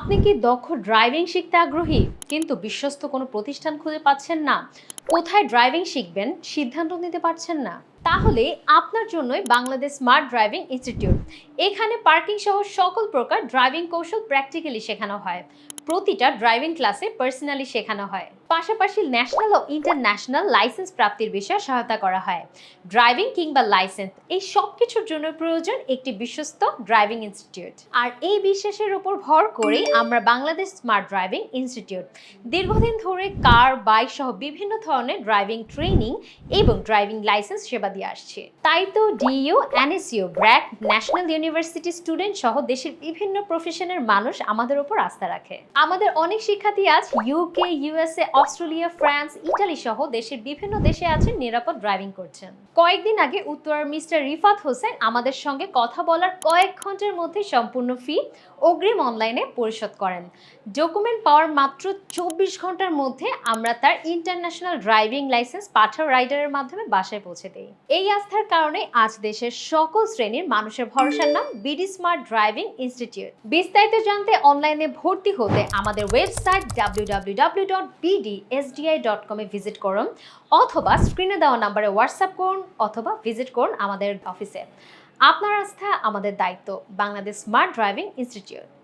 আপনি কি দক্ষ ড্রাইভিং শিখতে আগ্রহী কিন্তু বিশ্বস্ত কোনো প্রতিষ্ঠান খুঁজে পাচ্ছেন না? কোথায় ড্রাইভিং শিখবেন সিদ্ধান্ত নিতে পারছেন না? তাহলে আপনার জন্যই বাংলাদেশ স্মার্ট ড্রাইভিং ইনস্টিটিউট। এখানে পার্কিং সহ সকল প্রকার ড্রাইভিং কৌশল প্র্যাকটিক্যালি শেখানো হয়। প্রতিটা ড্রাইভিং ক্লাসে পার্সোনালি শেখানো হয়, পাশাপাশি ন্যাশনাল ও ইন্টারন্যাশনাল লাইসেন্স প্রাপ্তির বিষয়ে সহায়তা করা হয়। ড্রাইভিং কিংবা লাইসেন্স এই সব কিছুর জন্য প্রয়োজন একটি বিশ্বস্ত ড্রাইভিং ইনস্টিটিউট। আর এই বিশ্বাসের উপর ভর করেই আমরা বাংলাদেশ স্মার্ট ড্রাইভিং ইনস্টিটিউট দীর্ঘদিন ধরে কার, বাইক সহ বিভিন্ন ধরনের ড্রাইভিং ট্রেনিং এবং ড্রাইভিং লাইসেন্স সেবা দিয়ে আসছে। তাই তো DU, NSU, BRAC, national university student সহ দেশের বিভিন্ন প্রফেশনের মানুষ আমাদের উপর আস্থা রাখে। আমাদের অনেক শিক্ষার্থী আজ UK, USA, Australia, France, Italy সহ দেশের বিভিন্ন দেশে আছেন, নিরাপদ ড্রাইভিং করছেন। কয়েকদিন আগে উত্তরার মিস্টার রিফাত হোসেন আমাদের সঙ্গে কথা বলার কয়েক ঘন্টার মধ্যে সম্পূর্ণ ফি অগ্রিম অনলাইনে পরিশোধ করেন। ডকুমেন্ট পাওয়ার মাত্র 24 ঘন্টার মধ্যে আমরা তার ইন্টারন্যাশনাল ড্রাইভিং লাইসেন্স পাঠার রাইডারের মাধ্যমে বাসায় পৌঁছে দেই। এই আস্থার কারণে আজ দেশের সকল শ্রেণীর মানুষের ভরসার নাম বিডি স্মার্ট ড্রাইভিং ইনস্টিটিউট। বিস্তারিত জানতে অনলাইনে ভর্তি হতে আমাদের ওয়েবসাইট www.bdsdi.com এ ভিজিট করুন, অথবা স্ক্রিনে দেওয়া নম্বরে হোয়াটসঅ্যাপ করুন, অথবা ভিজিট করুন আমাদের অফিসে। আপনার আস্থা আমাদের দায়িত্ব। Bangladesh smart driving institute.